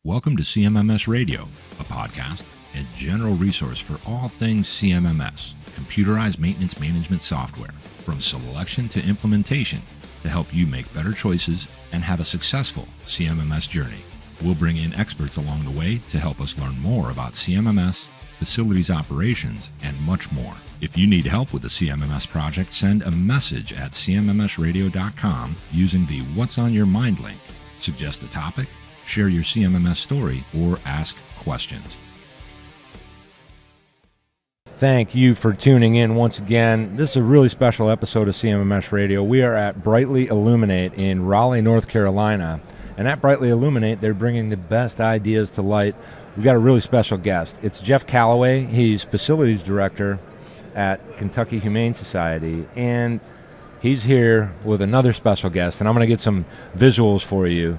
Welcome to CMMS Radio, a podcast and general resource for all things CMMS, computerized maintenance management software, from selection to implementation to help you make better choices and have a successful CMMS journey. We'll bring in experts along the way to help us learn more about CMMS, facilities operations, and much more. If you need help with the CMMS project, send a message at CMMSradio.com using the What's on Your Mind link. Suggest a topic, share your CMMS story, or ask questions. Thank you for tuning in once again. This is a really special episode of CMMS Radio. We are at Brightly Illuminate in Raleigh, North Carolina. And at Brightly Illuminate, they're bringing the best ideas to light. We've got a really special guest. It's Jeff Callaway. He's facilities director at Kentucky Humane Society. And he's here with another special guest. And I'm going to get some visuals for you.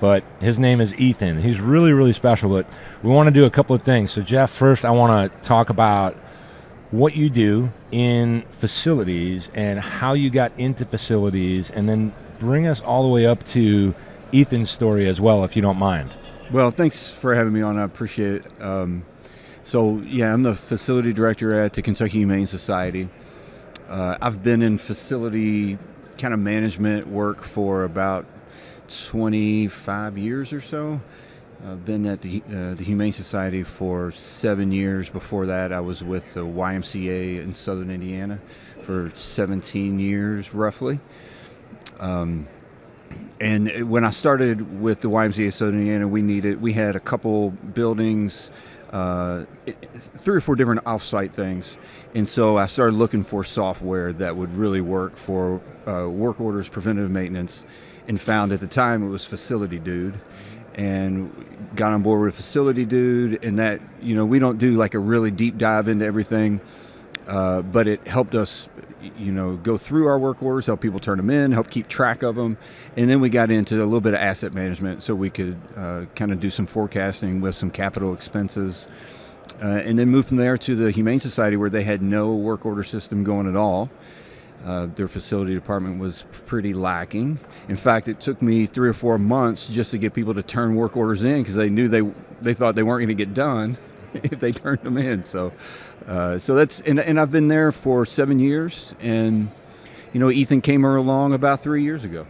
But his name is Ethan. He's really, really special. But we want to do a couple of things. So, Jeff, first I want to talk about what you do in facilities and how you got into facilities, and then bring us all the way up to Ethan's story as well, if you don't mind. Well, thanks for having me on. I appreciate it. I'm the facility director at the Kentucky Humane Society. I've been in facility kind of management work for about 25 years or so. I've been at the Humane Society for 7 years. Before that, I was with the YMCA in Southern Indiana for 17 years, roughly. And when I started with the YMCA Southern Indiana, we had a couple buildings, 3 or 4 different off-site things. And so I started looking for software that would really work for work orders, preventative maintenance, and found at the time it was Facility Dude. And got on board with Facility Dude, and that, we don't do like a really deep dive into everything, but it helped us, go through our work orders, help people turn them in, help keep track of them. And then we got into a little bit of asset management so we could kind of do some forecasting with some capital expenses. And then moved from there to the Humane Society, where they had no work order system going at all. Their facility department was pretty lacking. In fact, it took me 3 or 4 months just to get people to turn work orders in, because they knew they thought they weren't going to get done if they turned them in. So that's and I've been there for 7 years, and Ethan came along about 3 years ago.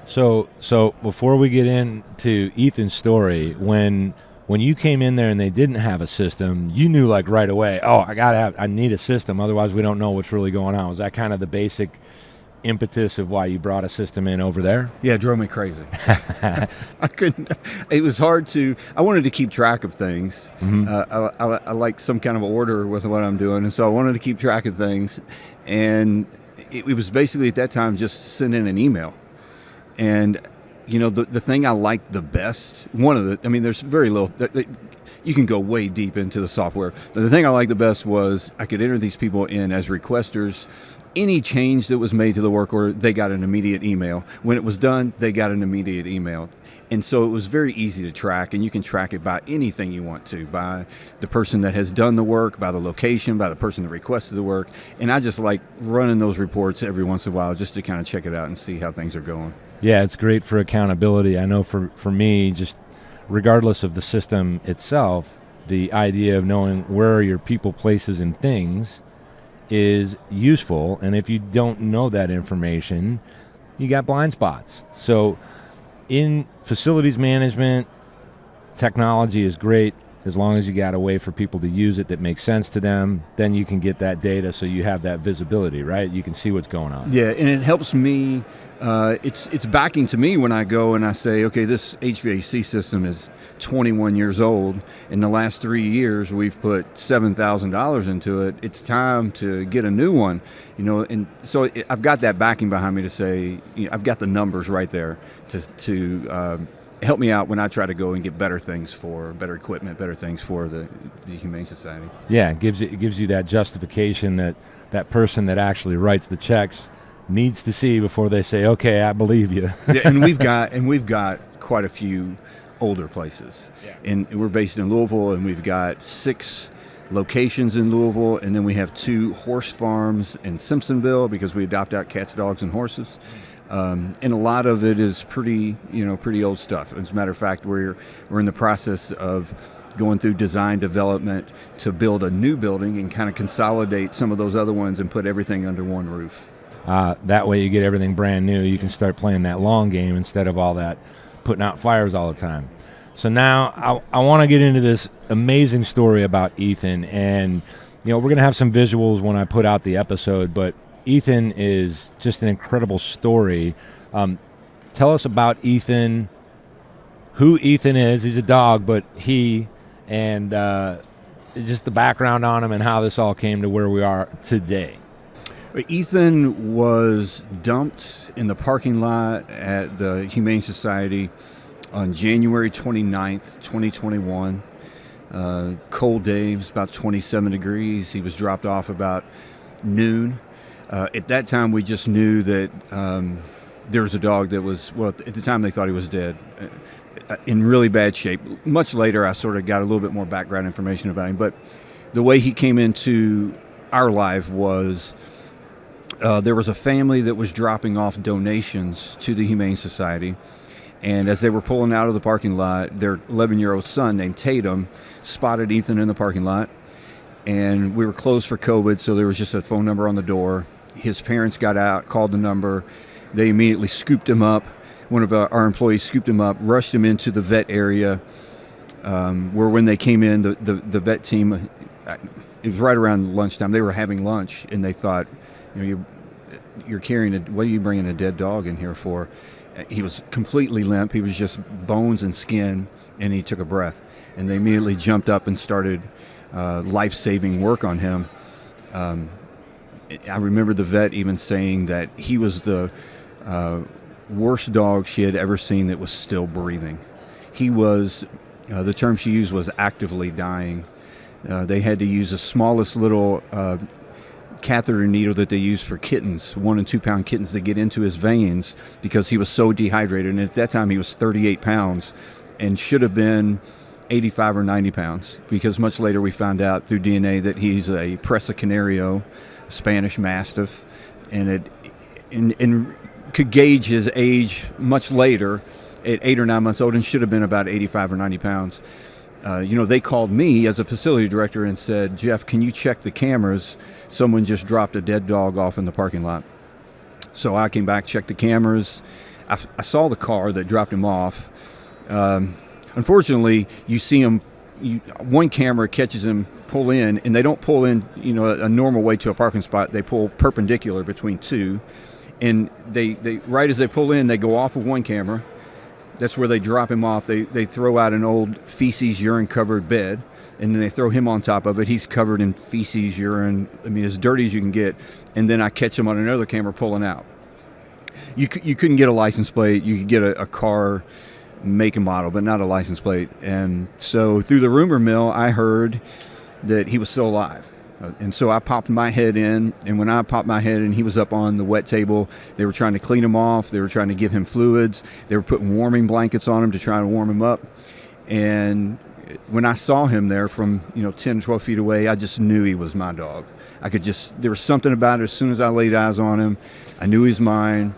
So before we get into Ethan's story, when you came in there and they didn't have a system, you knew like right away, I need a system, otherwise we don't know what's really going on. Was that kind of the basic impetus of why you brought a system in over there? Yeah, it drove me crazy. I couldn't. It was hard to. I wanted to keep track of things. Mm-hmm. I like some kind of order with what I'm doing, and so I wanted to keep track of things. And it was basically at that time just send in an email. And the thing I liked the best, there's very little. You can go way deep into the software. But the thing I liked the best was I could enter these people in as requesters. Any change that was made to the work order, they got an immediate email. When it was done, they got an immediate email. And so it was very easy to track, and you can track it by anything you want to, by the person that has done the work, by the location, by the person that requested the work. And I just like running those reports every once in a while just to kind of check it out and see how things are going. Yeah, it's great for accountability. I know for me, just regardless of the system itself, the idea of knowing where are your people, places, and things is useful. And if you don't know that information, you got blind spots. So in facilities management, technology is great as long as you got a way for people to use it that makes sense to them. Then you can get that data so you have that visibility, right? You can see what's going on. Yeah, and it helps me. It's backing to me when I go and I say, okay, this HVAC system is 21 years old. In the last 3 years, we've put $7,000 into it. It's time to get a new one, And so I've got that backing behind me to say, I've got the numbers right there to help me out when I try to go and get better things for better equipment, better things for the Humane Society. Yeah, it gives you that justification that person that actually writes the checks needs to see before they say, okay, I believe you. Yeah, and we've got quite a few older places. Yeah. And we're based in Louisville, and we've got 6 locations in Louisville, and then we have 2 horse farms in Simpsonville because we adopt out cats, dogs, and horses. And a lot of it is pretty old stuff. As a matter of fact, we're in the process of going through design development to build a new building and kind of consolidate some of those other ones and put everything under one roof. That way you get everything brand new. You can start playing that long game instead of all that putting out fires all the time. So now I want to get into this amazing story about Ethan. And, we're going to have some visuals when I put out the episode, but Ethan is just an incredible story. Tell us about Ethan, who Ethan is. He's a dog, but and just the background on him and how this all came to where we are today. Ethan was dumped in the parking lot at the Humane Society on January 29th, 2021. Cold day, it was about 27 degrees. He was dropped off about noon. At that time, we just knew that there was a dog that was, at the time they thought he was dead, in really bad shape. Much later, I sort of got a little bit more background information about him. But the way he came into our life was there was a family that was dropping off donations to the Humane Society. And as they were pulling out of the parking lot, their 11-year-old son named Tatum spotted Ethan in the parking lot. And we were closed for COVID, so there was just a phone number on the door. His parents got out, called the number. They immediately scooped him up. One of our employees scooped him up, rushed him into the vet area, where when they came in, the vet team, it was right around lunchtime. They were having lunch, and they thought, you're carrying what are you bringing a dead dog in here for? He was completely limp. He was just bones and skin, and he took a breath. And they immediately jumped up and started life-saving work on him. I remember the vet even saying that he was the worst dog she had ever seen that was still breathing. He was, the term she used was actively dying. They had to use the smallest little catheter needle that they use for kittens, 1 and 2 pound kittens, that get into his veins because he was so dehydrated. And at that time he was 38 pounds and should have been 85 or 90 pounds, because much later we found out through DNA that he's a Presa Canario, Spanish Mastiff, and could gauge his age much later at 8 or 9 months old and should have been about 85 or 90 pounds. They called me as a facility director and said, Jeff, can you check the cameras? Someone just dropped a dead dog off in the parking lot. So I came back, checked the cameras. I saw the car that dropped him off. Unfortunately, you see him, one camera catches him pull in, and they don't pull in, a normal way to a parking spot. They pull perpendicular between two, and they right as they pull in, they go off of one camera. That's where they drop him off. They throw out an old feces, urine-covered bed, and then they throw him on top of it. He's covered in feces, urine, as dirty as you can get. And then I catch him on another camera pulling out. You couldn't get a license plate. You could get a car make and model, but not a license plate. And so through the rumor mill, I heard that he was still alive. And so I popped my head in, and when I popped my head in, he was up on the wet table. They were trying to clean him off. They were trying to give him fluids. They were putting warming blankets on him to try to warm him up. And when I saw him there from 10, 12 feet away, I just knew he was my dog. There was something about it. As soon as I laid eyes on him, I knew he was mine.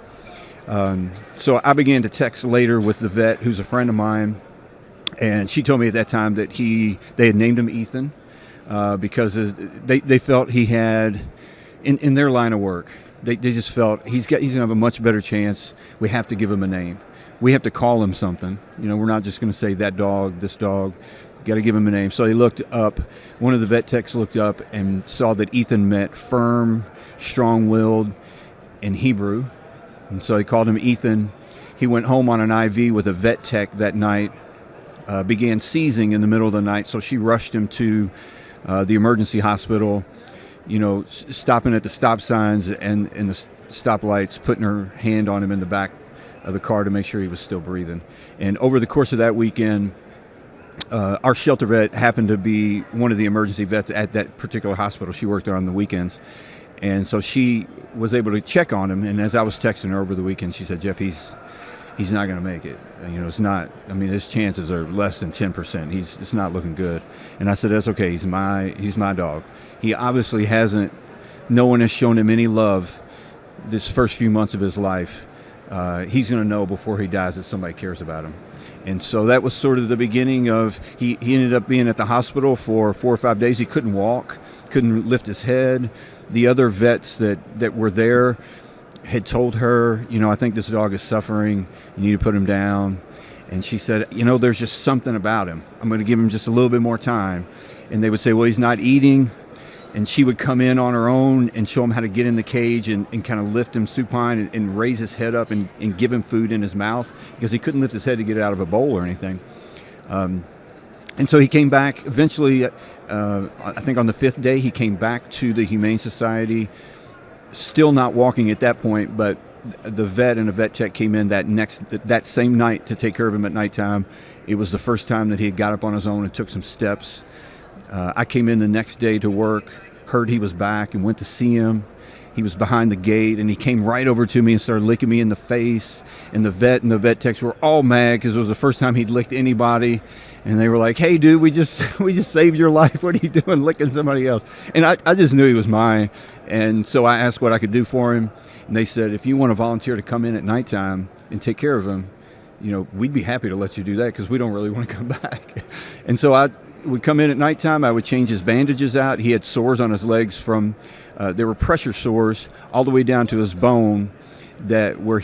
So I began to text later with the vet, who's a friend of mine, and she told me at that time that they had named him Ethan. Because they felt he had, in their line of work, they just felt he's going to have a much better chance. We have to give him a name. We have to call him something. We're not just going to say that dog, this dog. We've got to give him a name. So they looked up, one of the vet techs looked up and saw that Ethan meant firm, strong-willed in Hebrew. And so they called him Ethan. He went home on an IV with a vet tech that night, began seizing in the middle of the night. So she rushed him to the emergency hospital, stopping at the stop signs and the stoplights, putting her hand on him in the back of the car to make sure he was still breathing. And over the course of that weekend, our shelter vet happened to be one of the emergency vets at that particular hospital. She worked there on the weekends. And so she was able to check on him. And as I was texting her over the weekend, she said, Jeff, he's not going to make it. It's not, his chances are less than 10%. It's not looking good. And I said, that's okay. He's my dog. He obviously no one has shown him any love this first few months of his life. he's going to know before he dies that somebody cares about him. And so that was sort of the beginning of, he ended up being at the hospital for 4 or 5 days. He couldn't walk, couldn't lift his head. The other vets that were there had told her, I think this dog is suffering. You need to put him down. And she said, there's just something about him. I'm going to give him just a little bit more time. And they would say, well, he's not eating. And she would come in on her own and show him how to get in the cage and kind of lift him supine and raise his head up and give him food in his mouth, because he couldn't lift his head to get it out of a bowl or anything. And so he came back eventually, I think on the 5th day, he came back to the Humane Society, still not walking at that point, but the vet and a vet tech came in that same night to take care of him at nighttime. It was the first time that he had got up on his own and took some steps. I came in the next day to work, heard he was back, and went to see him. He was behind the gate, and he came right over to me and started licking me in the face. And the vet and the vet techs were all mad because it was the first time he'd licked anybody. And they were like, "Hey, dude, we just saved your life. What are you doing licking somebody else?" And I just knew he was mine. And so I asked what I could do for him. And they said, "If you want to volunteer to come in at nighttime and take care of him, we'd be happy to let you do that because we don't really want to come back." And so I would come in at nighttime. I would change his bandages out. He had sores on his legs from, there were pressure sores all the way down to his bone they were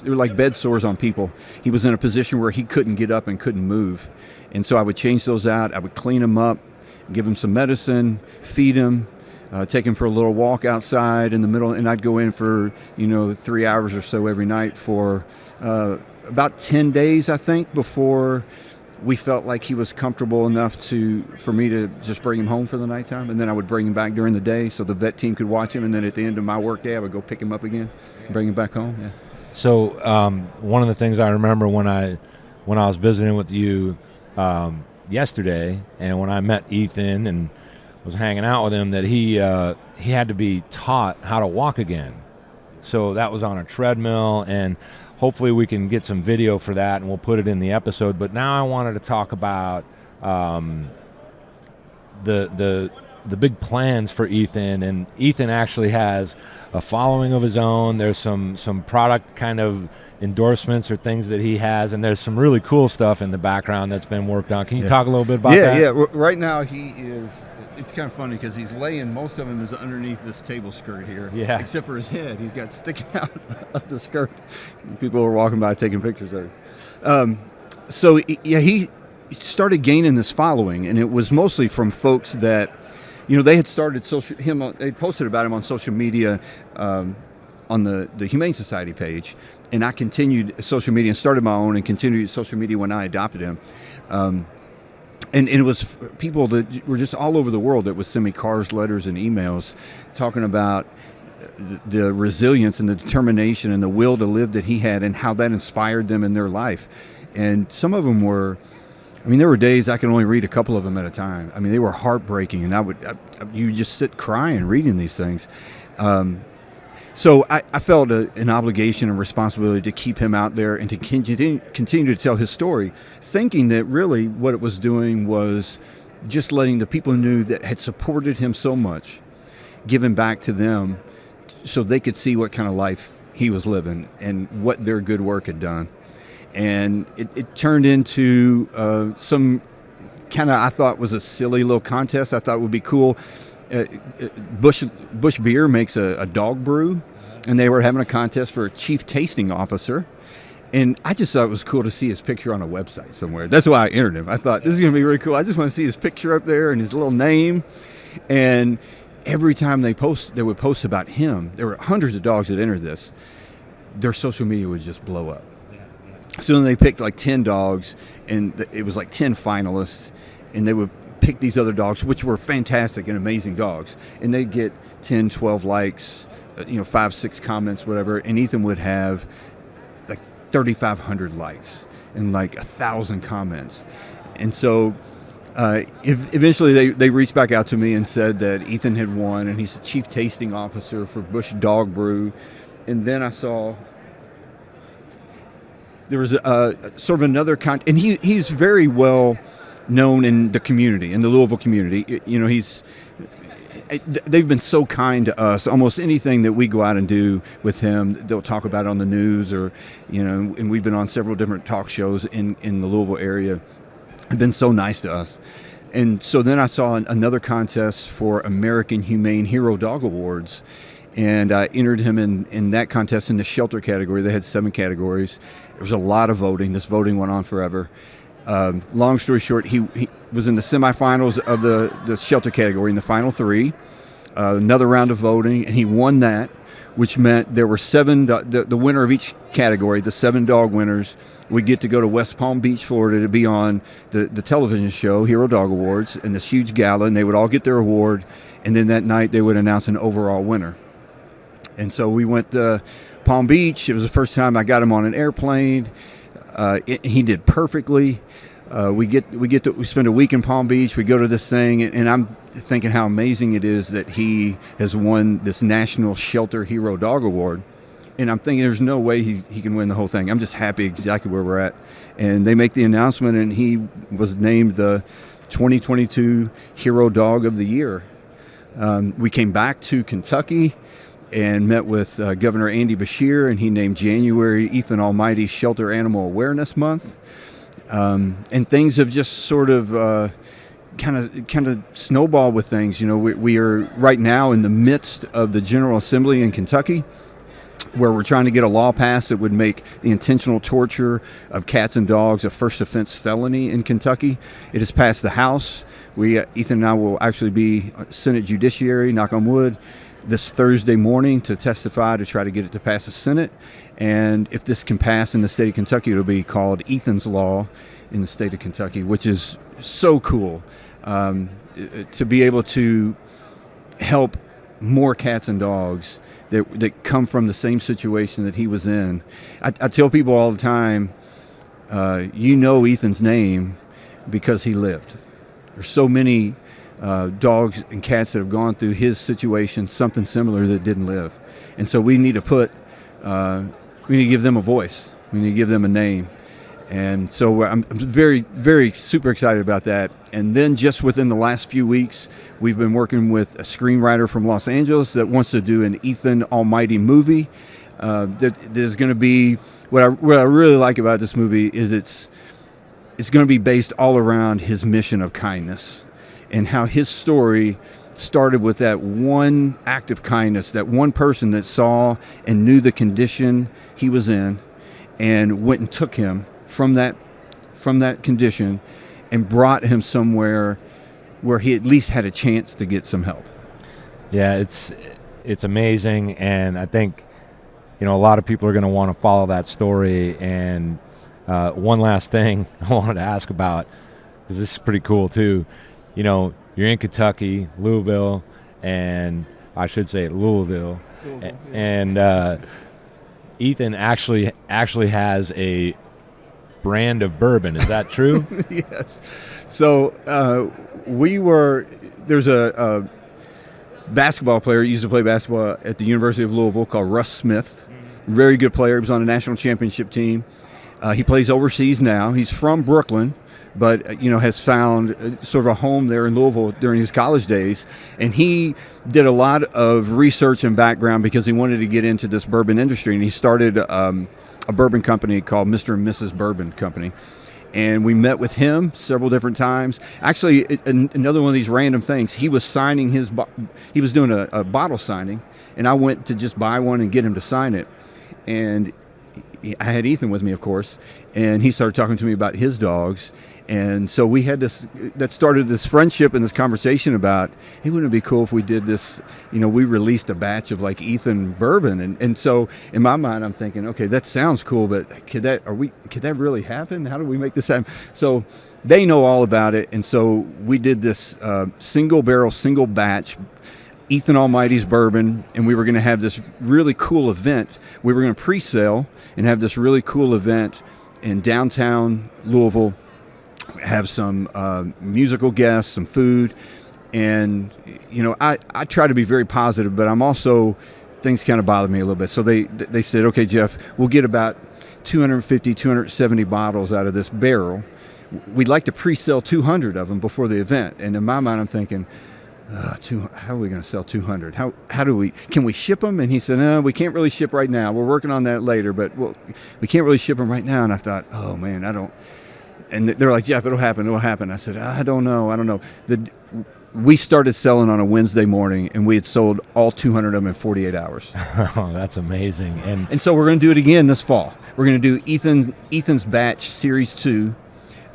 like bed sores on people. He was in a position where he couldn't get up and couldn't move. And so I would change those out. I would clean him up, give him some medicine, feed him, take him for a little walk outside in the middle. And I'd go in for, 3 hours or so every night for about 10 days, I think, before we felt like he was comfortable enough for me to just bring him home for the nighttime. And then I would bring him back during the day so the vet team could watch him. And then at the end of my work day, I would go pick him up again and bring him back home. Yeah. So one of the things I remember when I was visiting with you yesterday, and when I met Ethan and was hanging out with him, that he had to be taught how to walk again. So that was on a treadmill, and hopefully we can get some video for that, and we'll put it in the episode. But now I wanted to talk about the big plans for Ethan. And Ethan actually has a following of his own. There's some product kind of endorsements or things that he has, and there's some really cool stuff in the background that's been worked on. Can you talk a little bit about that? Yeah. Right now he is. It's kind of funny because he's laying. Most of him is underneath this table skirt here. Yeah. Except for his head, he's got sticking out of the skirt. People were walking by taking pictures of it. So he started gaining this following, and it was mostly from folks that, they had started they posted about him on social media, on the Humane Society page, and I continued social media and started my own and continued social media when I adopted him. And it was people that were just all over the world that would send me cards, letters, and emails talking about the resilience and the determination and the will to live that he had and how that inspired them in their life. And some of them were, there were days I could only read a couple of them at a time. They were heartbreaking, and you just sit crying reading these things. So I felt an obligation and responsibility to keep him out there and to continue to tell his story, thinking that really what it was doing was just letting the people who knew that had supported him so much, giving back to them so they could see what kind of life he was living and what their good work had done. And it turned into some kind of, I thought was a silly little contest. I thought it would be cool. Bush Beer makes a dog brew, and they were having a contest for a chief tasting officer. And I just thought it was cool to see his picture on a website somewhere. That's why I entered him. I thought, this is going to be really cool. I just want to see his picture up there and his little name. And every time they would post about him. There were hundreds of dogs that entered this. Their social media would just blow up. So then they picked like 10 dogs, and it was like 10 finalists, and they would pick these other dogs, which were fantastic and amazing dogs, and they'd get 10, 12 likes, 5, 6 comments, whatever, and Ethan would have like 3,500 likes and like 1,000 comments. And so eventually they reached back out to me and said that Ethan had won, and he's the chief tasting officer for Bush Dog Brew. And then I saw there was sort of another and he's very well known in the community, in the Louisville community. they've been so kind to us. Almost anything that we go out and do with him, they'll talk about it on the news, or and we've been on several different talk shows in the Louisville area. They've been so nice to us. And so then I saw another contest for American Humane Hero Dog Awards, and I entered him in that contest in the shelter category. They had 7 categories. There was a lot of voting. This voting went on forever. Long story short, he was in the semifinals of the shelter category in the final 3. Another round of voting, and he won that, which meant there were 7. The winner of each category, the 7 dog winners, would get to go to West Palm Beach, Florida, to be on the television show Hero Dog Awards and this huge gala, and they would all get their award, and then that night they would announce an overall winner. And so we went to Palm Beach. It was the first time I got him on an airplane. He did perfectly. We spend a week in Palm Beach. We go to this thing, and I'm thinking how amazing it is that he has won this National Shelter Hero Dog Award. And I'm thinking there's no way he can win the whole thing. I'm just happy exactly where we're at. And they make the announcement, and he was named the 2022 Hero Dog of the Year. We came back to Kentucky and met with Governor Andy Beshear, and he named January Ethan Almighty Shelter Animal Awareness Month. And things have just sort of kind of snowballed with things. We are right now in the midst of the General Assembly in Kentucky, where we're trying to get a law passed that would make the intentional torture of cats and dogs a first offense felony in Kentucky. It has passed the House. Ethan and I will actually be Senate Judiciary, knock on wood, this Thursday morning to testify to try to get it to pass the Senate. And if this can pass in the state of Kentucky, it'll be called Ethan's Law in the state of Kentucky, which is so cool to be able to help more cats and dogs that come from the same situation that he was in. I tell people all the time, Ethan's name because he lived. There's so many dogs and cats that have gone through his situation, something similar, that didn't live. And so we need to we need to give them a voice. We need to give them a name. And so I'm very, very super excited about that. And then just within the last few weeks, we've been working with a screenwriter from Los Angeles that wants to do an Ethan Almighty movie. There's going to be, what I really like about this movie is it's going to be based all around his mission of kindness and how his story started with that one act of kindness, that one person that saw and knew the condition he was in and went and took him from that condition and brought him somewhere where he at least had a chance to get some help. Yeah, it's amazing, and I think a lot of people are going to want to follow that story. And one last thing I wanted to ask about, because this is pretty cool too. You're in Kentucky, Louisville, and I should say Louisville. And Ethan actually has a brand of bourbon. Is that true? Yes. So there's a basketball player who used to play basketball at the University of Louisville called Russ Smith. Very good player. He was on the national championship team. He plays overseas now. He's from Brooklyn, but has found sort of a home there in Louisville during his college days. And he did a lot of research and background because he wanted to get into this bourbon industry. And he started a bourbon company called Mr. and Mrs. Bourbon Company. And we met with him several different times. Actually, another one of these random things, he was signing he was doing a bottle signing, and I went to just buy one and get him to sign it. And I had Ethan with me, of course, and he started talking to me about his dogs. And so we had that started this friendship and this conversation about, hey, wouldn't it be cool if we did this, we released a batch of like Ethan bourbon. And so in my mind, I'm thinking, okay, that sounds cool, but could that really happen? How do we make this happen? So they know all about it. And so we did this single barrel, single batch Ethan Almighty's bourbon, and we were going to have this really cool event. We were going to pre-sale and have this really cool event in downtown Louisville, have some musical guests, some food. And, I try to be very positive, but I'm also, things kind of bother me a little bit. So they said, okay, Jeff, we'll get about 250, 270 bottles out of this barrel. We'd like to pre-sell 200 of them before the event. And in my mind, I'm thinking, how are we going to sell 200? Can we ship them? And he said, no, we can't really ship right now. We're working on that later, but we can't really ship them right now. And I thought, oh man, and they're like, Jeff, it'll happen. I said, I don't know. We started selling on a Wednesday morning, and we had sold all 200 of them in 48 hours. Oh, that's amazing. And so we're going to do it again this fall. We're going to do Ethan's batch Series 2.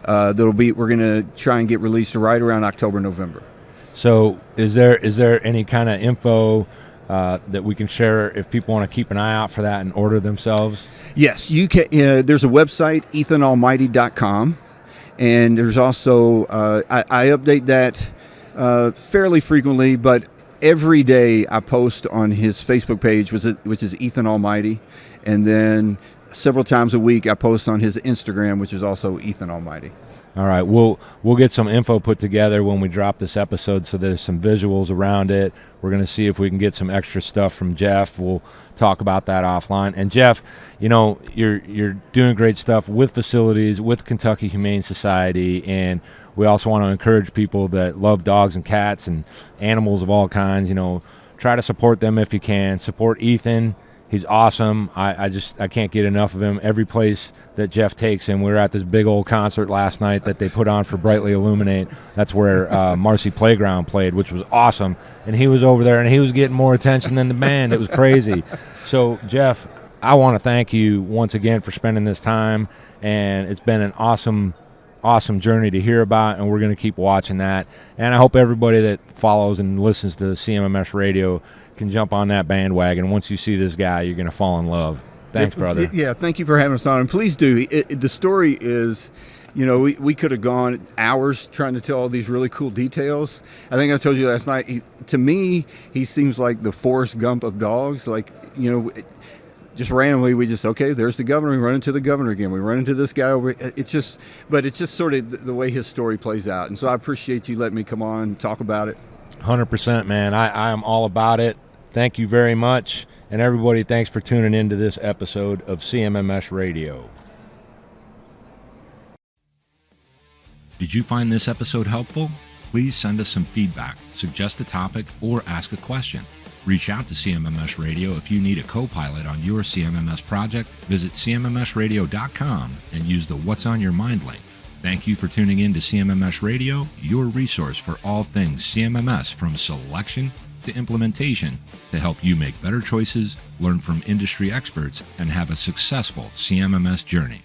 We're going to try and get released right around October, November. So is there any kind of info that we can share if people want to keep an eye out for that and order themselves? Yes, you can. There's a website, ethanalmighty.com, and there's also I update that fairly frequently, but every day I post on his Facebook page, which is Ethan Almighty, and then several times a week I post on his Instagram, which is also Ethan Almighty. All right, we'll get some info put together when we drop this episode, so there's some visuals around it. We're going to see if we can get some extra stuff from Jeff. We'll talk about that offline. And Jeff, you're doing great stuff with facilities, with Kentucky Humane Society, and we also want to encourage people that love dogs and cats and animals of all kinds. Try to support them if you can. Support Ethan. He's awesome. I can't get enough of him. Every place that Jeff takes him, we were at this big old concert last night that they put on for Brightly Illuminate. That's where Marcy Playground played, which was awesome. And he was over there, and he was getting more attention than the band. It was crazy. So, Jeff, I want to thank you once again for spending this time, and it's been an awesome journey to hear about, and we're going to keep watching that. And I hope everybody that follows and listens to CMMS Radio can jump on that bandwagon. Once you see this guy, you're going to fall in love. Thanks, brother. Yeah, thank you for having us on. And please do. The story is, we could have gone hours trying to tell all these really cool details. I think I told you last night, to me, he seems like the Forrest Gump of dogs. Like, just randomly, there's the governor. We run into the governor again. We run into this guy over. It's just sort of the way his story plays out. And so I appreciate you letting me come on and talk about it. 100%, man. I am all about it. Thank you very much. And everybody, thanks for tuning into this episode of CMMS Radio. Did you find this episode helpful? Please send us some feedback, suggest a topic, or ask a question. Reach out to CMMS Radio if you need a co-pilot on your CMMS project. Visit CMMSradio.com and use the What's on Your Mind link. Thank you for tuning in to CMMS Radio, your resource for all things CMMS, from selection to implementation, to help you make better choices, learn from industry experts, and have a successful CMMS journey.